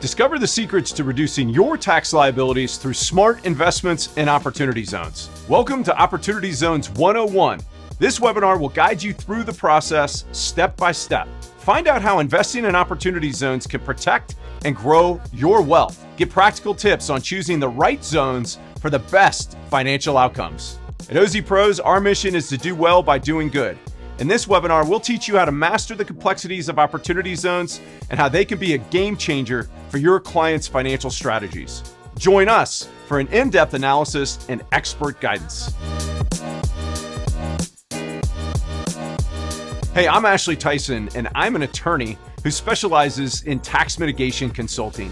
Discover the secrets to reducing your tax liabilities through smart investments and opportunity zones. Welcome to Opportunity Zones 101. This webinar will guide you through the process step by step. Find out how investing in opportunity zones can protect and grow your wealth. Get practical tips on choosing the right zones for the best financial outcomes. At OZPros, our mission is to do well by doing good. In this webinar, we'll teach you how to master the complexities of opportunity zones and how they can be a game changer for your clients' financial strategies. Join us for an in-depth analysis and expert guidance. Hey, I'm Ashley Tison, and I'm an attorney who specializes in tax mitigation consulting.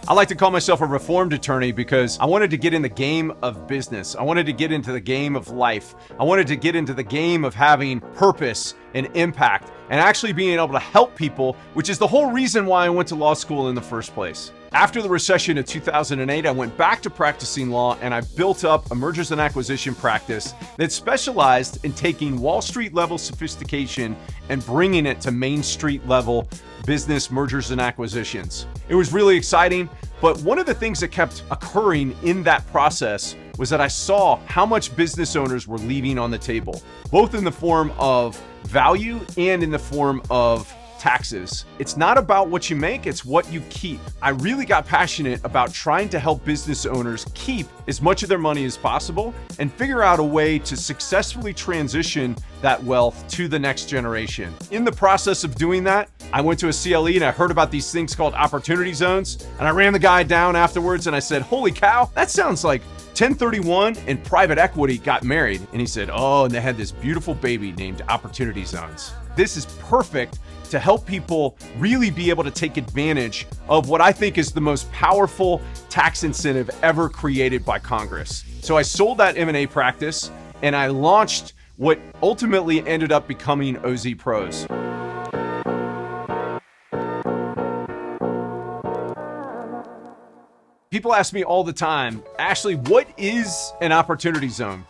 I like to call myself a reformed attorney because I wanted to get in the game of business. I wanted to get into the game of life. I wanted to get into the game of having purpose and impact and actually being able to help people, which is the whole reason why I went to law school in the first place. After the recession of 2008, I went back to practicing law and I built up a mergers and acquisition practice that specialized in taking Wall Street level sophistication and bringing it to Main Street level business mergers and acquisitions. It was really exciting, but one of the things that kept occurring in that process was that I saw how much business owners were leaving on the table, both in the form of value and in the form of taxes. It's not about what you make, it's what you keep. I really got passionate about trying to help business owners keep as much of their money as possible and figure out a way to successfully transition that wealth to the next generation. In the process of doing that, I went to a CLE and I heard about these things called opportunity zones, and I ran the guy down afterwards and I said, holy cow, that sounds like 1031 and private equity got married. And he said, oh, and they had this beautiful baby named Opportunity Zones. This is perfect to help people really be able to take advantage of what I think is the most powerful tax incentive ever created by Congress. So I sold that M&A practice and I launched what ultimately ended up becoming OZPros. People ask me all the time, Ashley, what is an opportunity zone?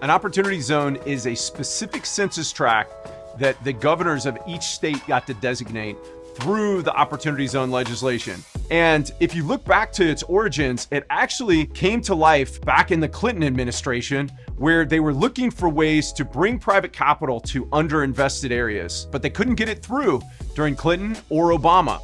An opportunity zone is a specific census tract that the governors of each state got to designate through the Opportunity Zone legislation. And if you look back to its origins, it actually came to life back in the Clinton administration, where they were looking for ways to bring private capital to underinvested areas, but they couldn't get it through during Clinton or Obama.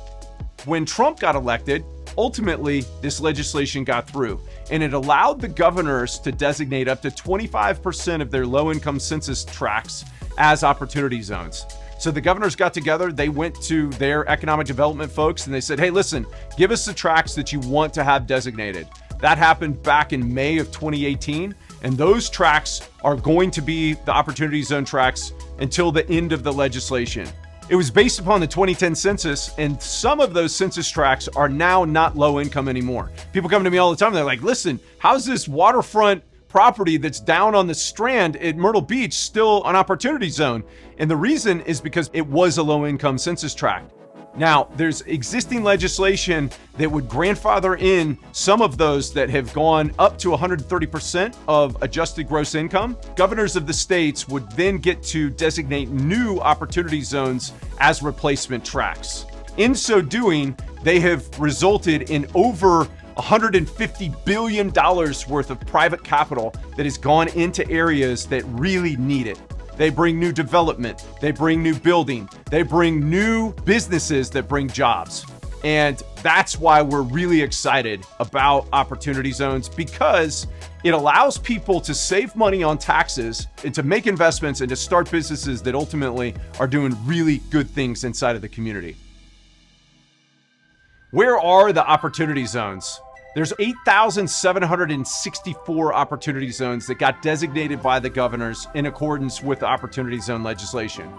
When Trump got elected, ultimately, this legislation got through, and it allowed the governors to designate up to 25% of their low-income census tracts as opportunity zones. So the governors got together, they went to their economic development folks, and they said, hey, listen, give us the tracts that you want to have designated. That happened back in May of 2018, and those tracts are going to be the opportunity zone tracts until the end of the legislation. It was based upon the 2010 census, and some of those census tracts are now not low income anymore. People come to me all the time, they're like, listen, how's this waterfront property that's down on the Strand at Myrtle Beach still an opportunity zone? And the reason is because it was a low income census tract. Now, there's existing legislation that would grandfather in some of those that have gone up to 130% of adjusted gross income. Governors of the states would then get to designate new opportunity zones as replacement tracts. In so doing, they have resulted in over $150 billion worth of private capital that has gone into areas that really need it. They bring new development, they bring new building, they bring new businesses that bring jobs. And that's why we're really excited about opportunity zones, because it allows people to save money on taxes and to make investments and to start businesses that ultimately are doing really good things inside of the community. Where are the opportunity zones? There's 8,764 opportunity zones that got designated by the governors in accordance with the opportunity zone legislation.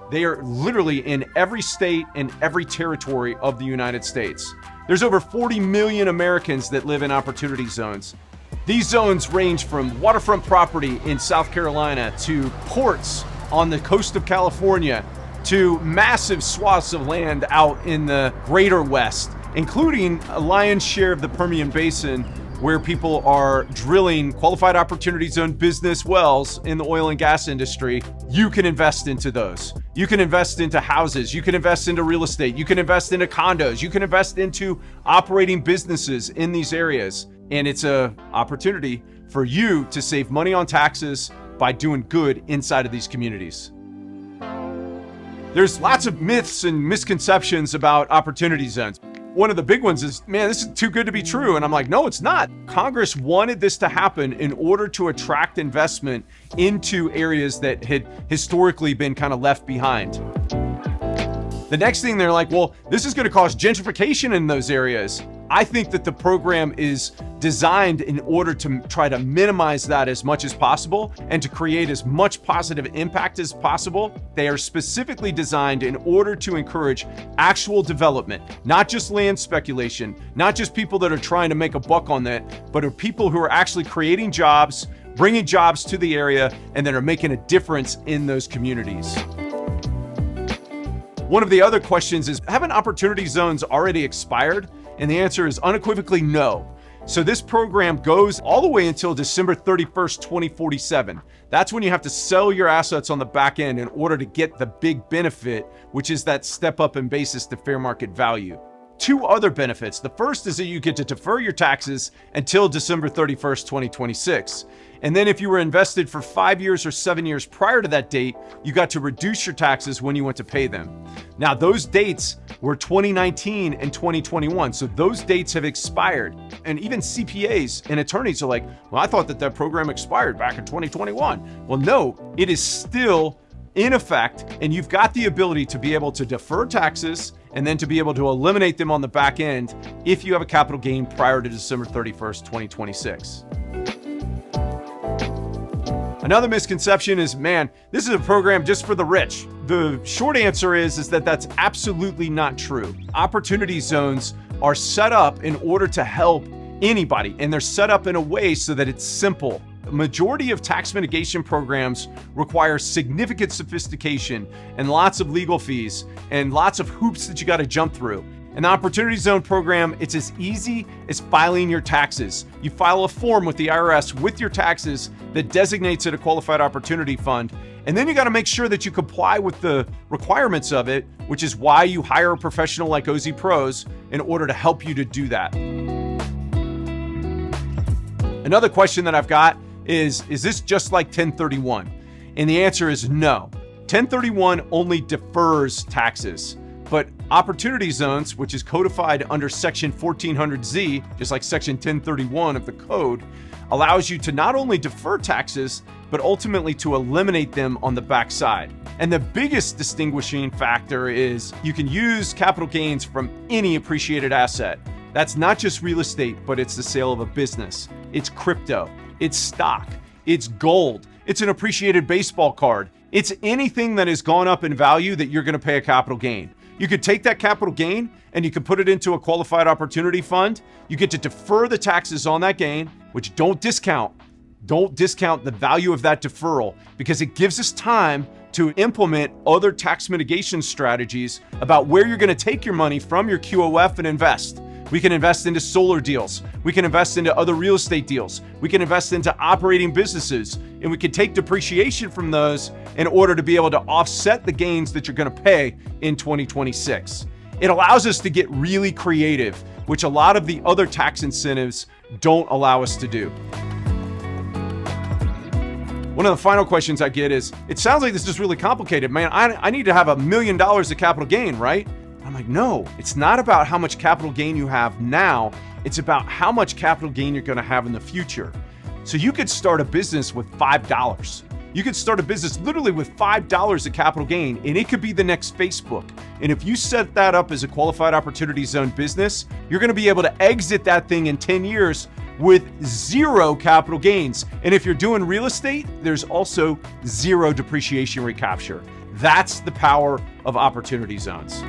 They are literally in every state and every territory of the United States. There's over 40 million Americans that live in opportunity zones. These zones range from waterfront property in South Carolina to ports on the coast of California to massive swaths of land out in the greater West, including a lion's share of the Permian Basin where people are drilling qualified opportunity zone business wells in the oil and gas industry, you can invest into those. You can invest into houses. You can invest into real estate. You can invest into condos. You can invest into operating businesses in these areas. And it's an opportunity for you to save money on taxes by doing good inside of these communities. There's lots of myths and misconceptions about opportunity zones. One of the big ones is, man, this is too good to be true. And I'm like, no, it's not. Congress wanted this to happen in order to attract investment into areas that had historically been kind of left behind. The next thing they're like, well, this is going to cause gentrification in those areas. I think that the program is designed in order to try to minimize that as much as possible and to create as much positive impact as possible. They are specifically designed in order to encourage actual development, not just land speculation, not just people that are trying to make a buck on that, but are people who are actually creating jobs, bringing jobs to the area, and that are making a difference in those communities. One of the other questions is, haven't opportunity zones already expired? And the answer is unequivocally no. So this program goes all the way until December 31st, 2047. That's when you have to sell your assets on the back end in order to get the big benefit, which is that step up in basis to fair market value. Two other benefits. The first is that you get to defer your taxes until December 31st, 2026. And then if you were invested for 5 years or 7 years prior to that date, you got to reduce your taxes when you went to pay them. Now, those dates were 2019 and 2021. So those dates have expired. And even CPAs and attorneys are like, well, I thought that program expired back in 2021. Well, no, it is still in effect, and you've got the ability to be able to defer taxes and then to be able to eliminate them on the back end if you have a capital gain prior to December 31st, 2026. Another misconception is, man, this is a program just for the rich. The short answer is that that's absolutely not true. Opportunity zones are set up in order to help anybody, and they're set up in a way so that it's simple. The majority of tax mitigation programs require significant sophistication and lots of legal fees and lots of hoops that you got to jump through. In the Opportunity Zone program, it's as easy as filing your taxes. You file a form with the IRS with your taxes that designates it a qualified opportunity fund. And then you got to make sure that you comply with the requirements of it, which is why you hire a professional like OZPros in order to help you to do that. Another question that I've got is this just like 1031? And the answer is no. 1031 only defers taxes. But opportunity zones, which is codified under section 1400Z, just like section 1031 of the code, allows you to not only defer taxes, but ultimately to eliminate them on the backside. And the biggest distinguishing factor is you can use capital gains from any appreciated asset. That's not just real estate, but it's the sale of a business. It's crypto, it's stock, it's gold, it's an appreciated baseball card. It's anything that has gone up in value that you're gonna pay a capital gain. You could take that capital gain and you can put it into a qualified opportunity fund. You get to defer the taxes on that gain, which don't discount the value of that deferral, because it gives us time to implement other tax mitigation strategies about where you're going to take your money from your QOF and invest. We can invest into solar deals. We can invest into other real estate deals. We can invest into operating businesses, and we can take depreciation from those in order to be able to offset the gains that you're going to pay in 2026. It allows us to get really creative, which a lot of the other tax incentives don't allow us to do. One of the final questions I get is, it sounds like this is really complicated, man. I need to have $1 million of capital gain, right? I'm like, no, it's not about how much capital gain you have now. It's about how much capital gain you're going to have in the future. So you could start a business with $5. You could start a business literally with $5 of capital gain, and it could be the next Facebook. And if you set that up as a qualified opportunity zone business, you're going to be able to exit that thing in 10 years with 0 capital gains. And if you're doing real estate, there's also 0 depreciation recapture. That's the power of opportunity zones.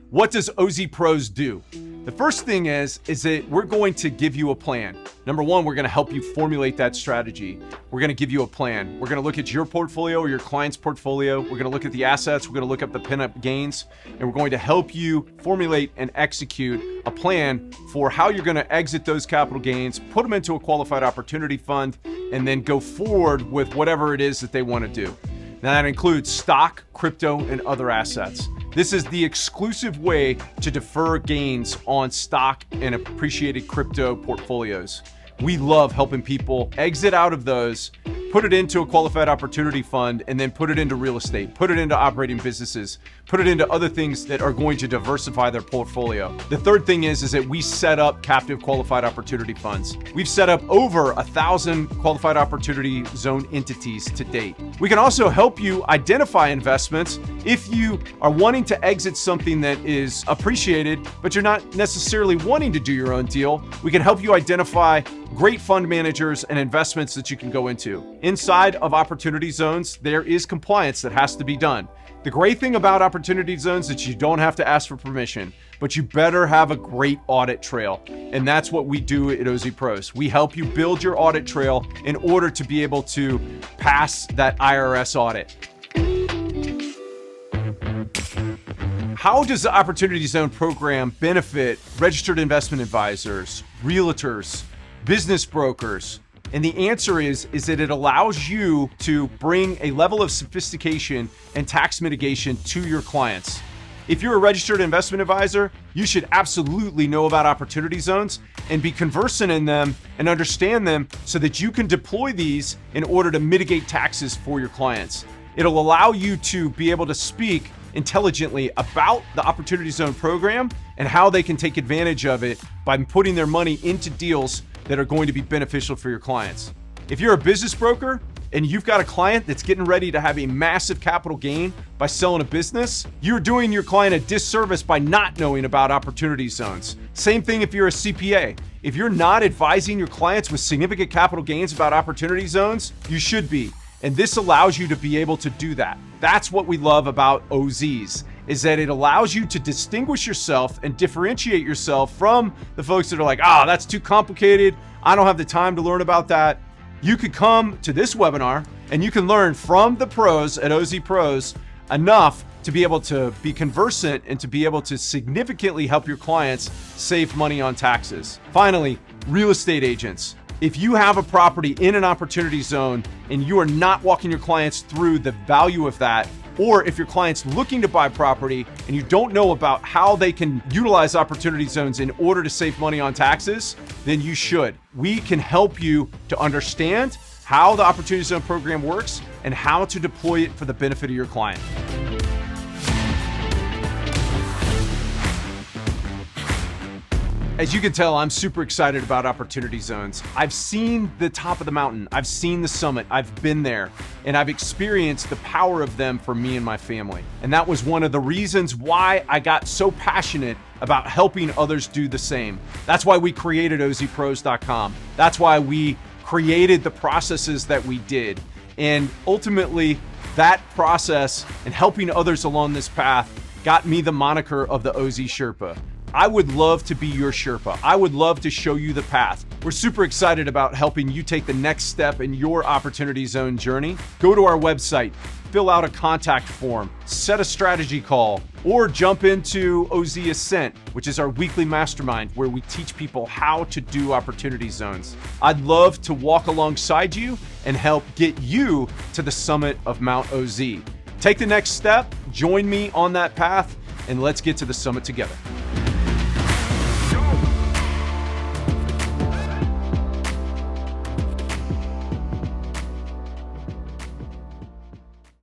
What does OZPros do? The first thing is that we're going to give you a plan. Number one, we're going to help you formulate that strategy. We're going to give you a plan. We're going to look at your portfolio or your client's portfolio. We're going to look at the assets. We're going to look up the pinup gains, and we're going to help you formulate and execute a plan for how you're going to exit those capital gains, put them into a qualified opportunity fund, and then go forward with whatever it is that they want to do. Now that includes stock, crypto, and other assets. This is the exclusive way to defer gains on stock and appreciated crypto portfolios. We love helping people exit out of those, put it into a qualified opportunity fund, and then put it into real estate, put it into operating businesses, put it into other things that are going to diversify their portfolio. The third thing is that we set up captive qualified opportunity funds. We've set up over 1,000 qualified opportunity zone entities to date. We can also help you identify investments if you are wanting to exit something that is appreciated, but you're not necessarily wanting to do your own deal. We can help you identify great fund managers and investments that you can go into. Inside of opportunity zones, there is compliance that has to be done. The great thing about opportunity zones is that you don't have to ask for permission, but you better have a great audit trail. And that's what we do at OZPros. We help you build your audit trail in order to be able to pass that IRS audit. How does the Opportunity Zone program benefit registered investment advisors, realtors, business brokers? And the answer is that it allows you to bring a level of sophistication and tax mitigation to your clients. If you're a registered investment advisor, you should absolutely know about opportunity zones and be conversant in them and understand them so that you can deploy these in order to mitigate taxes for your clients. It'll allow you to be able to speak intelligently about the Opportunity Zone program and how they can take advantage of it by putting their money into deals that are going to be beneficial for your clients. If you're a business broker and you've got a client that's getting ready to have a massive capital gain by selling a business, you're doing your client a disservice by not knowing about opportunity zones. Same thing if you're a CPA. If you're not advising your clients with significant capital gains about opportunity zones, you should be. And this allows you to be able to do that. That's what we love about OZs, is that it allows you to distinguish yourself and differentiate yourself from the folks that are like, that's too complicated. I don't have the time to learn about that. You could come to this webinar and you can learn from the pros at OZPros enough to be able to be conversant and to be able to significantly help your clients save money on taxes. Finally, real estate agents. If you have a property in an opportunity zone and you are not walking your clients through the value of that, or if your client's looking to buy property and you don't know about how they can utilize opportunity zones in order to save money on taxes, then you should. We can help you to understand how the Opportunity Zone program works and how to deploy it for the benefit of your client. As you can tell, I'm super excited about opportunity zones. I've seen the top of the mountain. I've seen the summit. I've been there and I've experienced the power of them for me and my family. And that was one of the reasons why I got so passionate about helping others do the same. That's why we created OZPros.com. That's why we created the processes that we did. And ultimately, that process and helping others along this path got me the moniker of the OZ Sherpa. I would love to be your Sherpa. I would love to show you the path. We're super excited about helping you take the next step in your Opportunity Zone journey. Go to our website, fill out a contact form, set a strategy call, or jump into OZ Ascent, which is our weekly mastermind where we teach people how to do opportunity zones. I'd love to walk alongside you and help get you to the summit of Mount OZ. Take the next step, join me on that path, and let's get to the summit together.